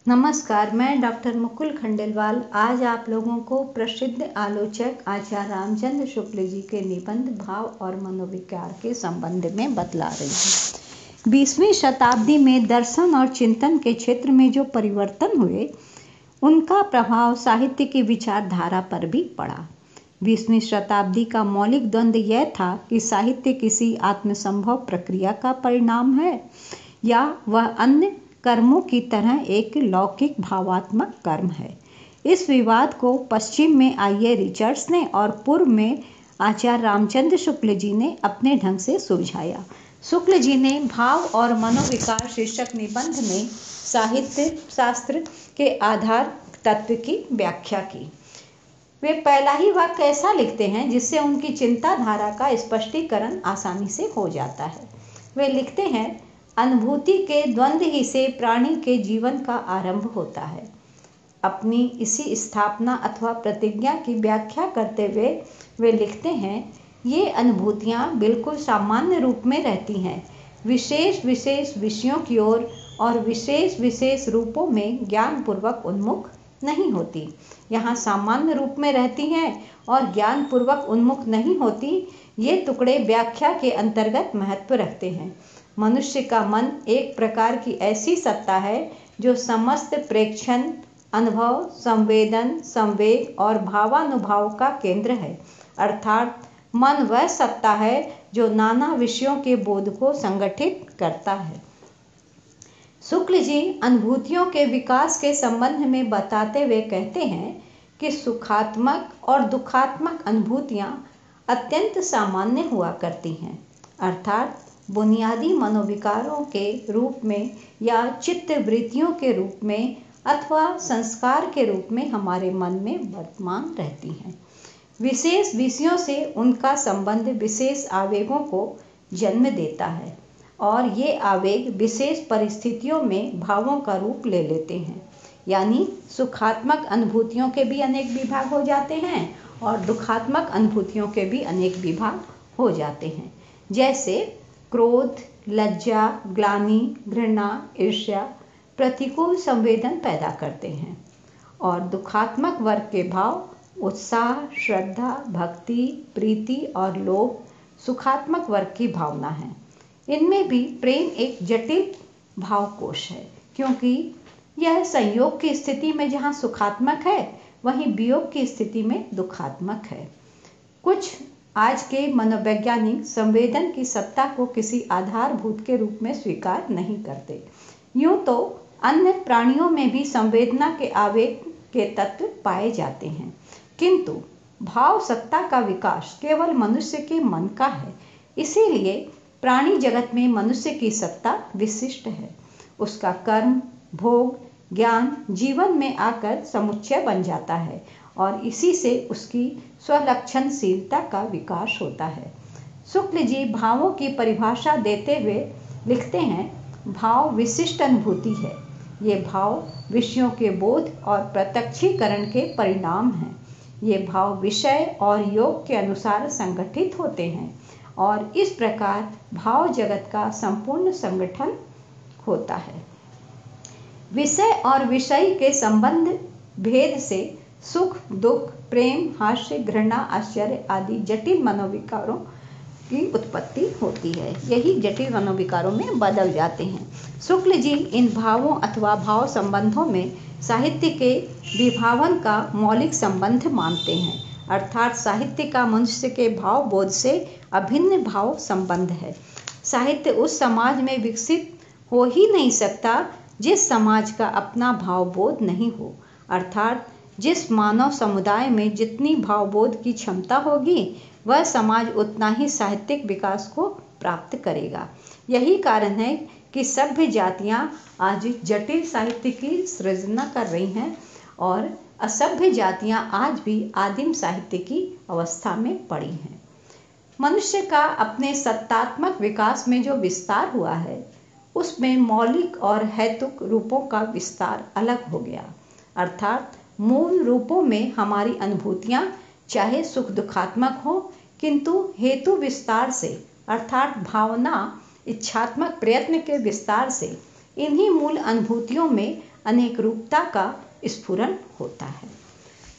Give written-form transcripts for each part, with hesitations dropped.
नमस्कार, मैं डॉक्टर मुकुल खंडेलवाल आज आप लोगों को प्रसिद्ध आलोचक आचार्य रामचंद्र शुक्ल जी के निबंध भाव और मनोविकार के संबंध में बतला रही हूँ। 20वीं शताब्दी में दर्शन और चिंतन के क्षेत्र में जो परिवर्तन हुए, उनका प्रभाव साहित्य की विचारधारा पर भी पड़ा। 20वीं शताब्दी का मौलिक द्वंद्व यह था कि साहित्य किसी आत्मसंभव प्रक्रिया का परिणाम है या वह अन्य कर्मों की तरह एक लौकिक भावात्मक कर्म है। इस विवाद को पश्चिम में आई.ए. रिचर्ड्स ने और पूर्व में आचार्य रामचंद्र शुक्ल जी ने अपने ढंग से सुलझाया। शुक्ल जी ने भाव और मनोविकार शीर्षक निबंध में साहित्य शास्त्र के आधार तत्व की व्याख्या की। वे पहला ही वाक्य ऐसा लिखते हैं जिससे उनकी चिंताधारा का स्पष्टीकरण आसानी से हो जाता है। वे लिखते हैं, अनुभूति के द्वंद्व ही से प्राणी के जीवन का आरंभ होता है। अपनी इसी स्थापना अथवा प्रतिज्ञा की व्याख्या करते हुए वे लिखते हैं, ये अनुभूतियाँ बिल्कुल सामान्य रूप में रहती हैं, विशेष विशेष विषयों की ओर और विशेष विशेष रूपों में ज्ञानपूर्वक उन्मुख नहीं होती। यहाँ सामान्य रूप में रहती हैं और ज्ञानपूर्वक उन्मुख नहीं होती, ये टुकड़े व्याख्या के अंतर्गत महत्व रखते हैं। मनुष्य का मन एक प्रकार की ऐसी सत्ता है जो समस्त प्रेक्षण, अनुभव, संवेदन, संवेग और भावानुभाव का केंद्र है। अर्थात मन वह सत्ता है जो नाना विषयों के बोध को संगठित करता है। शुक्ल जी अनुभूतियों के विकास के संबंध में बताते हुए कहते हैं कि सुखात्मक और दुखात्मक अनुभूतियाँ अत्यंत सामान्य हुआ करती हैं। अर्थात बुनियादी मनोविकारों के रूप में या चित्त वृत्तियों के रूप में अथवा संस्कार के रूप में हमारे मन में वर्तमान रहती हैं। विशेष विषयों से उनका संबंध विशेष आवेगों को जन्म देता है और ये आवेग विशेष परिस्थितियों में भावों का रूप ले लेते हैं। यानी सुखात्मक अनुभूतियों के भी अनेक विभाग हो जाते हैं और दुखात्मक अनुभूतियों के भी अनेक विभाग हो जाते हैं। जैसे क्रोध, लज्जा, ग्लानि, घृणा, ईर्ष्या प्रतिकूल संवेदन पैदा करते हैं और दुखात्मक वर्ग के भाव उत्साह, श्रद्धा, भक्ति, प्रीति और लोभ सुखात्मक वर्ग की भावना है। इनमें भी प्रेम एक जटिल भावकोश है, क्योंकि यह संयोग की स्थिति में जहाँ सुखात्मक है, वहीं वियोग की स्थिति में दुखात्मक है। कुछ आज के मनोवैज्ञानिक संवेदन की सत्ता को किसी आधारभूत के रूप में स्वीकार नहीं करते। यूँ तो अन्य प्राणियों में भी संवेदना के आवेग के तत्व पाए जाते हैं, किंतु भाव सत्ता का विकास केवल मनुष्य के मन का है। इसीलिए प्राणी जगत में मनुष्य की सत्ता विशिष्ट है। उसका कर्म, भोग, ज्ञान जीवन में आकर समुच्चय बन जाता है और इसी से उसकी स्वलक्षणशीलता का विकास होता है। शुक्ल जी भावों की परिभाषा देते हुए लिखते हैं, भाव विशिष्ट अनुभूति है। ये भाव विषयों के बोध और प्रत्यक्षीकरण के परिणाम हैं। ये भाव विषय और योग के अनुसार संगठित होते हैं और इस प्रकार भाव जगत का संपूर्ण संगठन होता है। विषय और विषय के संबंध भेद से सुख, दुख, प्रेम, हास्य, घृणा, आश्चर्य आदि जटिल मनोविकारों की उत्पत्ति होती है। यही जटिल मनोविकारों में बदल जाते हैं। शुक्ल जी इन भावों अथवा भाव संबंधों में साहित्य के विभावन का मौलिक संबंध मानते हैं। अर्थात साहित्य का मनुष्य के भाव बोध से अभिन्न भाव संबंध है। साहित्य उस समाज में विकसित हो ही नहीं सकता जिस समाज का अपना भावबोध नहीं हो। अर्थात जिस मानव समुदाय में जितनी भावबोध की क्षमता होगी, वह समाज उतना ही साहित्यिक विकास को प्राप्त करेगा। यही कारण है कि सभ्य जातियाँ आज जटिल साहित्य की सृजना कर रही हैं और असभ्य जातियाँ आज भी आदिम साहित्य की अवस्था में पड़ी हैं। मनुष्य का अपने सत्तात्मक विकास में जो विस्तार हुआ है, उसमें मौलिक और हेतुक रूपों का विस्तार अलग हो गया। अर्थात मूल रूपों में हमारी अनुभूतियाँ चाहे सुख दुखात्मक हो, किंतु हेतु विस्तार से अर्थात भावना इच्छात्मक प्रयत्न के विस्तार से इन्हीं मूल अनुभूतियों में अनेक रूपता का स्फुरन होता है।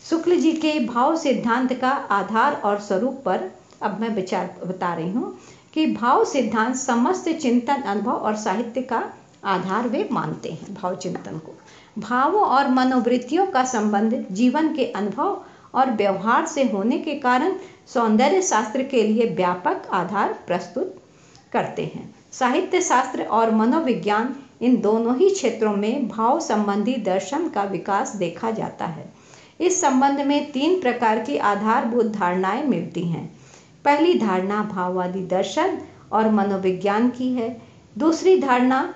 शुक्ल जी के भाव सिद्धांत का आधार और स्वरूप पर अब मैं विचार बता रही हूँ कि भाव सिद्धांत समस्त चिंतन, अनुभव और साहित्य का आधार वे मानते हैं। भाव चिंतन को भावों और मनोवृत्तियों का संबंध जीवन के अनुभव और व्यवहार से होने के कारण सौंदर्य शास्त्र के लिए व्यापक आधार प्रस्तुत करते हैं। साहित्य शास्त्र और मनोविज्ञान, इन दोनों ही क्षेत्रों में भाव संबंधी दर्शन का विकास देखा जाता है। इस संबंध में 3 प्रकार की आधारभूत धारणाएं मिलती हैं। पहली धारणा भाववादी दर्शन और मनोविज्ञान की है, दूसरी धारणा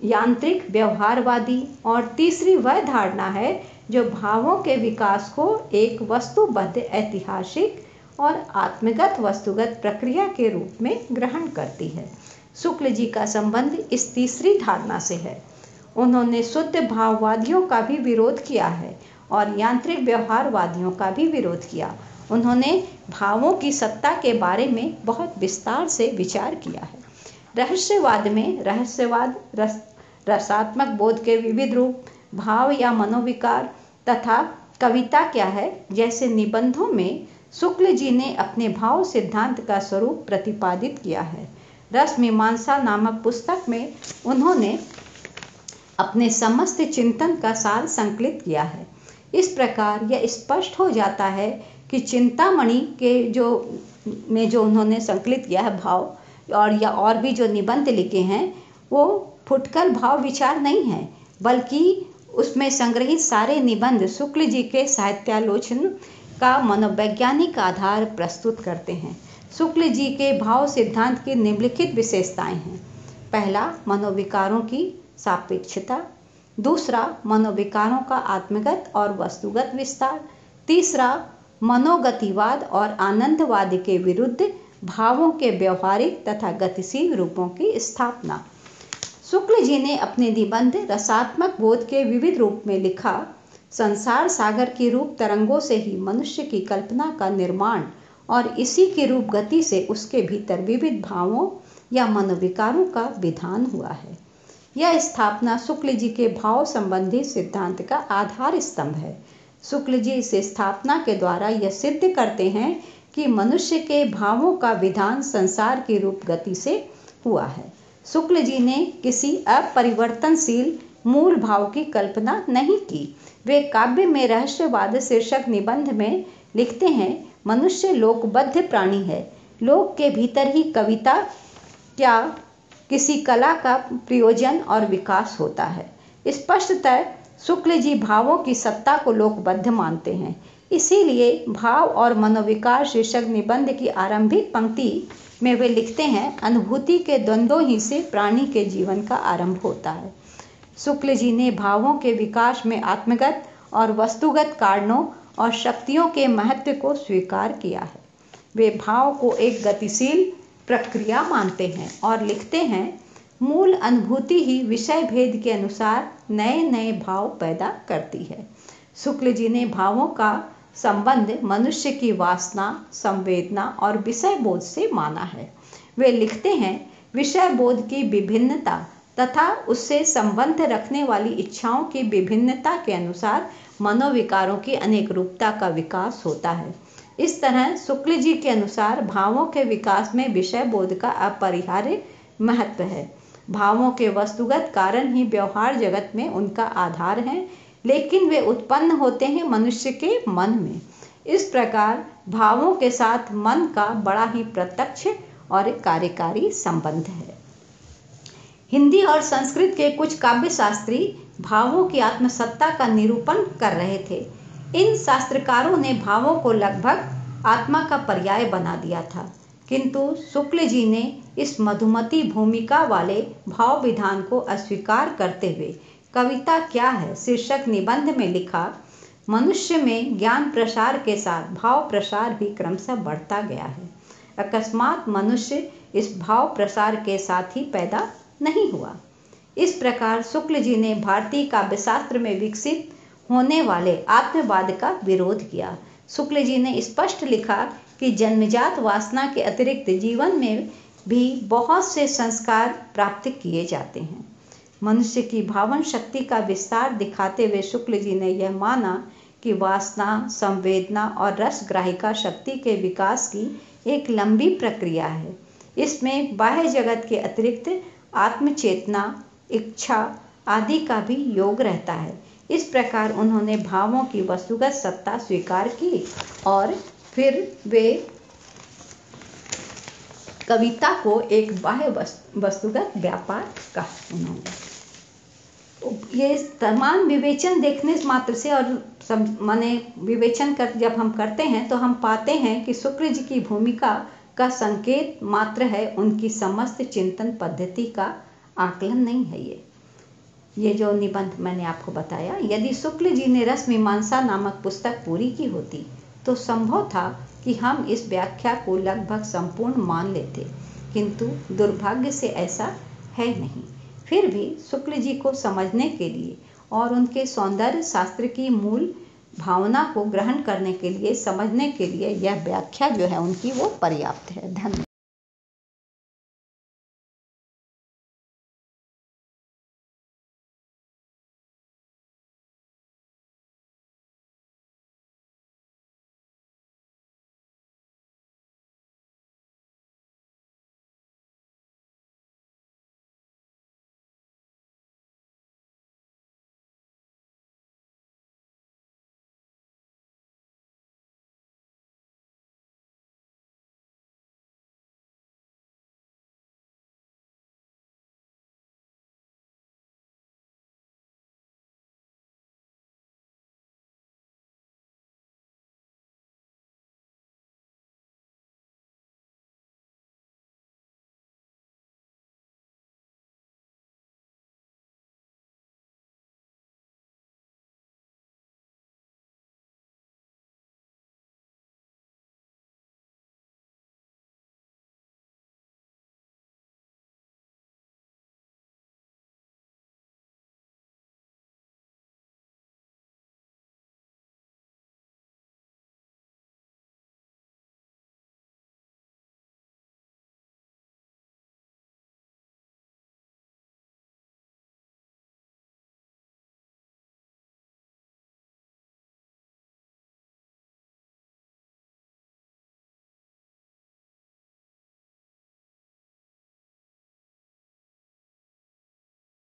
यांत्रिक व्यवहारवादी, और तीसरी वह धारणा है जो भावों के विकास को एक वस्तुबद्ध, ऐतिहासिक और आत्मगत वस्तुगत प्रक्रिया के रूप में ग्रहण करती है। शुक्ल जी का संबंध इस तीसरी धारणा से है। उन्होंने शुद्ध भाववादियों का भी विरोध किया है और यांत्रिक व्यवहारवादियों का भी विरोध किया। उन्होंने भावों की सत्ता के बारे में बहुत विस्तार से विचार किया है। रहस्यवाद में रहस्यवाद, रसात्मक बोध के विविध रूप, भाव या मनोविकार तथा कविता क्या है जैसे निबंधों में शुक्ल जी ने अपने भाव सिद्धांत का स्वरूप प्रतिपादित किया है। रस मीमांसा नामक पुस्तक में उन्होंने अपने समस्त चिंतन का सार संकलित किया है। इस प्रकार यह स्पष्ट हो जाता है कि चिंतामणि के जो उन्होंने संकलित किया है भाव और भी जो निबंध लिखे हैं वो फुटकर भाव विचार नहीं है, बल्कि उसमें संग्रहित सारे निबंध शुक्ल जी के साहित्यालोचन का मनोवैज्ञानिक आधार प्रस्तुत करते हैं। शुक्ल जी के भाव सिद्धांत की निम्नलिखित विशेषताएं हैं। पहला, मनोविकारों की सापेक्षता। दूसरा, मनोविकारों का आत्मगत और वस्तुगत विस्तार। तीसरा, मनोगतिवाद और आनंदवाद के विरुद्ध भावों के व्यवहारिक तथा गतिशील रूपों की स्थापना। शुक्ल जी ने अपने निबंध रसात्मक बोध के विविध रूप में लिखा, संसार सागर की रूप तरंगों से ही मनुष्य की कल्पना का निर्माण और इसी की रूप गति से उसके भीतर विविध भावों या मनोविकारों का विधान हुआ है। यह स्थापना शुक्ल जी के भाव संबंधी सिद्धांत का आधार स्तंभ है। शुक्ल जी इस स्थापना के द्वारा यह सिद्ध करते हैं कि मनुष्य के भावों का विधान संसार की रूप गति से हुआ है। शुक्ल जी ने किसी अपरिवर्तनशील मूल भाव की कल्पना नहीं की। वे काव्य में रहस्यवाद शीर्षक निबंध में लिखते हैं, मनुष्य लोकबद्ध प्राणी है। लोक के भीतर ही कविता क्या किसी कला का प्रयोजन और विकास होता है। स्पष्टतः शुक्ल जी भावों की सत्ता को लोकबद्ध मानते हैं। इसीलिए भाव और मनोविकार शीर्षक निबंध की आरंभिक पंक्ति में वे लिखते हैं, अनुभूति के द्वंद्वों ही से प्राणी के जीवन का आरंभ होता है। शुक्ल जी ने भावों के विकास में आत्मगत और वस्तुगत कारणों और शक्तियों के महत्व को स्वीकार किया है। वे भाव को एक गतिशील प्रक्रिया मानते हैं और लिखते हैं, मूल अनुभूति ही विषय भेद के अनुसार नए नए भाव पैदा करती है। शुक्ल जी ने भावों का संबंध मनुष्य की वासना, संवेदना और विषय बोध से माना है। वे लिखते हैं, विषय बोध की विभिन्नता तथा उससे संबंध रखने वाली इच्छाओं की विभिन्नता के अनुसार मनोविकारों की अनेक रूपता का विकास होता है। इस तरह शुक्ल जी के अनुसार भावों के विकास में विषय बोध का अपरिहार्य महत्व है। भावों के वस्तुगत कारण ही व्यवहार जगत में उनका आधार है, लेकिन वे उत्पन्न होते हैं मनुष्य के मन में। इस प्रकार भावों के साथ मन का बड़ा ही प्रत्यक्ष और कार्यकारी संबंध है। हिंदी और संस्कृत के कुछ काव्य शास्त्री भावों की आत्मसत्ता का निरूपण कर रहे थे। इन शास्त्रकारों ने भावों को लगभग आत्मा का पर्याय बना दिया था, किंतु शुक्ल जी ने इस मधुमती भूमिका वाले भाव विधान को अस्वीकार करते हुए कविता क्या है शीर्षक निबंध में लिखा, मनुष्य में ज्ञान प्रसार के साथ भाव प्रसार भी क्रमशः बढ़ता गया है। अकस्मात मनुष्य इस भाव प्रसार के साथ ही पैदा नहीं हुआ। इस प्रकार शुक्ल जी ने भारतीय काव्यशास्त्र में विकसित होने वाले आत्मवाद का विरोध किया। शुक्ल जी ने स्पष्ट लिखा कि जन्मजात वासना के अतिरिक्त जीवन में भी बहुत से संस्कार प्राप्त किए जाते हैं। मनुष्य की भावन शक्ति का विस्तार दिखाते हुए शुक्ल जी ने यह माना कि वासना, संवेदना और रसग्राहिका शक्ति के विकास की एक लंबी प्रक्रिया है। इसमें बाह्य जगत के अतिरिक्त आत्मचेतना, इच्छा आदि का भी योग रहता है। इस प्रकार उन्होंने भावों की वस्तुगत सत्ता स्वीकार की और फिर वे कविता को एक बाह्य वस्तुगत व्यापार कहा उन्होंने। ये तमाम विवेचन देखने मात्र से और माने विवेचन कर जब हम करते हैं तो हम पाते हैं कि शुक्ल जी की भूमिका का संकेत मात्र है, उनकी समस्त चिंतन पद्धति का आकलन नहीं है। ये जो निबंध मैंने आपको बताया, यदि शुक्ल जी ने रस मीमांसा नामक पुस्तक पूरी की होती तो संभव था कि हम इस व्याख्या को लगभग संपूर्ण मान लेते, किंतु दुर्भाग्य से ऐसा है नहीं। फिर भी शुक्ल जी को समझने के लिए और उनके सौंदर्य शास्त्र की मूल भावना को ग्रहण करने के लिए, समझने के लिए यह व्याख्या जो है उनकी वो पर्याप्त है। धन्यवाद।